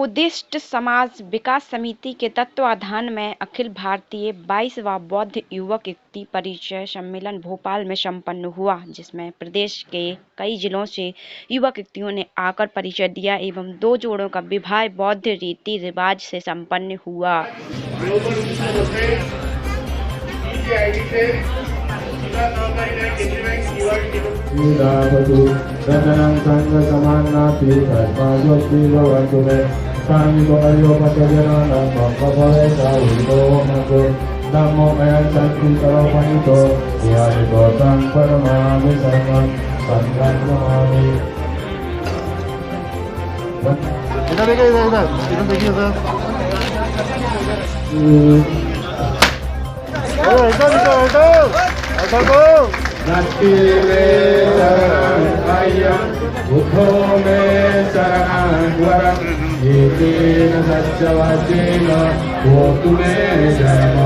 Buddhist समाज विकास समिति के तत्वाधान में अखिल भारतीय 22वां बौद्ध युवक युवती परिचय सम्मेलन भोपाल में संपन्न हुआ, जिसमें प्रदेश के कई जिलों से युवक युवतियों ने आकर परिचय दिया एवं 2 जोड़ों का विवाह बौद्ध रीति रिवाज से संपन्न हुआ। Namo Maya Santi Saropanito Yari Gotang Paramami Sarman Sanghan Namami। इधर देखिए, इधर देखिए सर। नट्टी में शरण आयम बुद्धो में शरण वरम येतेन सत्यवाचेन होतु मे जयम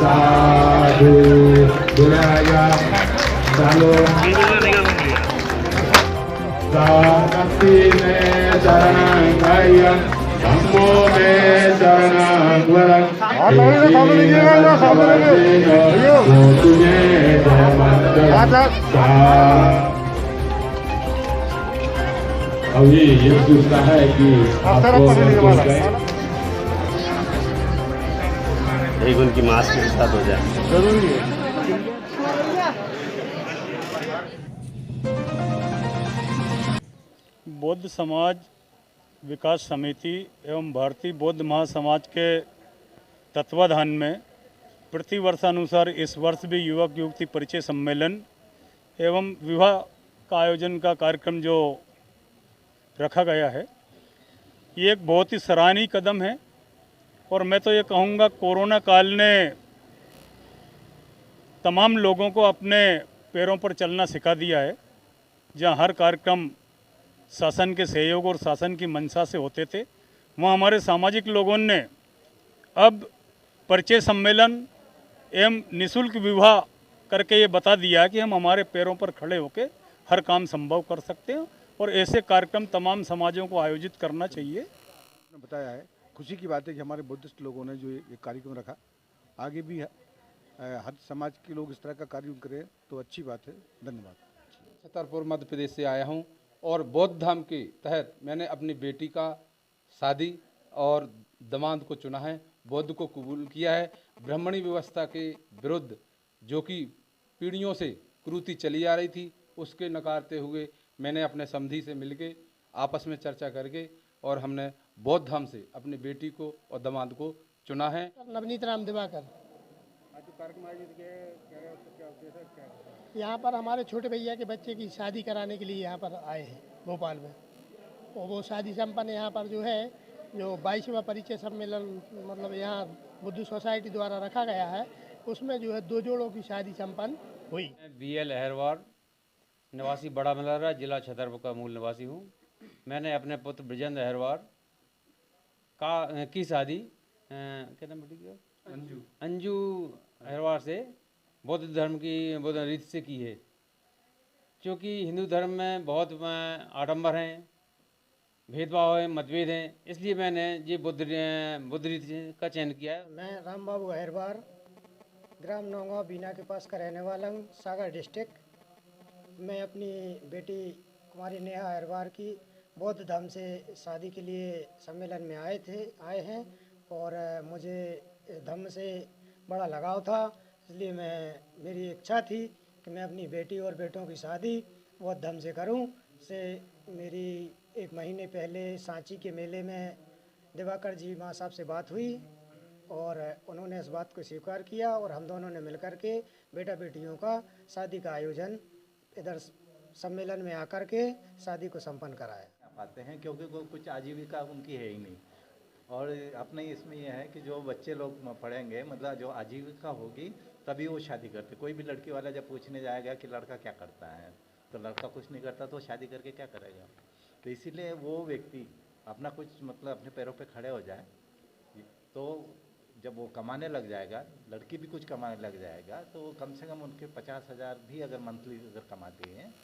साधु गुणाया सालो नट्टी में शरण आयम धम्मो में शरण वरम येतेन सत्यवाचेन होतु मे अब ये पूछता है कि एक उनकी मास्क के साथ हो जाए जरूरी है। बौद्ध समाज विकास समिति एवं भारतीय बौद्ध महासमाज के तत्वाधान में प्रतिवर्षानुसार इस वर्ष भी युवक युवती परिचय सम्मेलन एवं विवाह का आयोजन का कार्यक्रम जो रखा गया है, ये एक बहुत ही सराहनीय कदम है। और मैं तो ये कहूँगा, कोरोना काल ने तमाम लोगों को अपने पैरों पर चलना सिखा दिया है। जहाँ हर कार्यक्रम शासन के सहयोग और शासन की मंशा से होते थे, वहाँ हमारे सामाजिक लोगों ने अब परिचय सम्मेलन एवं निःशुल्क विवाह करके ये बता दिया कि हम हमारे पैरों पर खड़े होकर हर काम संभव कर सकते हैं और ऐसे कार्यक्रम तमाम समाजों को आयोजित करना चाहिए। बताया है, खुशी की बात है कि हमारे बुद्धिस्ट लोगों ने जो ये कार्यक्रम रखा, आगे भी हर समाज के लोग इस तरह का कार्यक्रम करें तो अच्छी बात है। धन्यवाद। छतरपुर मध्य प्रदेश से आया हूँ और बौद्ध धाम के तहत मैंने अपनी बेटी का शादी और दामाद को चुना है, बौद्ध को कबूल किया है। ब्राह्मणी व्यवस्था के विरुद्ध जो कि पीढ़ियों से कुरीति चली आ रही थी, उसके नकारते हुए मैंने अपने समधी से मिलके आपस में चर्चा करके और हमने बौद्ध धाम से अपनी बेटी को और दामाद को चुना है। नवनीत राम दिवाकर। कार्यक्रम आयोजित क्या उद्देश्य है? यहाँ पर हमारे छोटे भैया के बच्चे की शादी कराने के लिए यहाँ पर आए हैं भोपाल में, और वो शादी संपन्न यहाँ पर जो है, जो 22वां परिचय सम्मेलन मतलब यहाँ बुद्ध सोसाइटी द्वारा रखा गया है, उसमें जो है 2 जोड़ों की शादी संपन्न हुई। BL अहरवार, निवासी बड़ा मल्हारा, जिला छतरपुर का मूल निवासी हूँ। मैंने अपने पुत्र ब्रजेंद्र अहरवार की शादी क्या नाम बेटी की अंजू अहरवार से बौद्ध धर्म की बौद्ध रीति से की है। क्योंकि हिंदू धर्म में बहुत आडंबर हैं, भेदभाव है, मतभेद हैं, इसलिए मैंने ये बुद्ध रीति का चयन किया है। मैं राम बाबू अहरवार, ग्राम नौगांव बीना के पास का रहने वाला हूँ, सागर डिस्ट्रिक्ट। मैं अपनी बेटी कुमारी नेहा अहरवार की बौद्ध धाम से शादी के लिए सम्मेलन में आए हैं और मुझे धर्म से बड़ा लगाव था, इसलिए मेरी इच्छा थी कि मैं अपनी बेटी और बेटों की शादी बौद्ध धर्म से करूं। से मेरी 1 महीने पहले सांची के मेले में दिवाकर जी माँ साहब से बात हुई और उन्होंने इस बात को स्वीकार किया और हम दोनों ने मिलकर के बेटा बेटियों का शादी का आयोजन इधर सम्मेलन में आकर के शादी को संपन्न कराया। पाते हैं क्योंकि कुछ आजीविका उनकी है ही नहीं। और अपने इसमें यह है कि जो बच्चे लोग पढ़ेंगे, मतलब जो आजीविका होगी तभी वो शादी करते। कोई भी लड़की वाला जब पूछने जाएगा कि लड़का क्या करता है, तो लड़का कुछ नहीं करता तो शादी करके क्या करेगा। तो इसीलिए वो व्यक्ति अपना कुछ मतलब अपने पैरों पे खड़े हो जाए, तो जब वो कमाने लग जाएगा, लड़की भी कुछ कमाने लग जाएगा, तो कम से कम उनके 50,000 भी अगर मंथली अगर कमाती हैं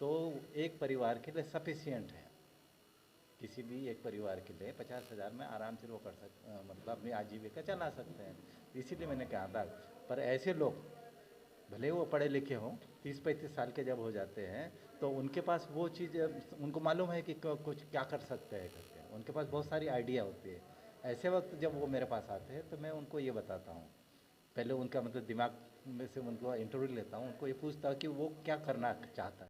तो एक परिवार के लिए सफिशिएंट है किसी भी एक परिवार के लिए 50,000 में आराम से वो मतलब अपनी आजीविका चला सकते हैं। इसीलिए मैंने कहा था, पर ऐसे लोग भले वो पढ़े लिखे हों, 30-35 साल के जब हो जाते हैं तो उनके पास वो चीज़, उनको मालूम है कि कुछ क्या कर सकते हैं करके, उनके पास बहुत सारी आइडिया होती है। ऐसे वक्त जब वो मेरे पास आते हैं तो मैं उनको ये बताता हूँ, पहले उनका मतलब दिमाग में से उनको इंटरव्यू लेता हूँ, उनको ये पूछता हूँ कि वो क्या करना चाहता है।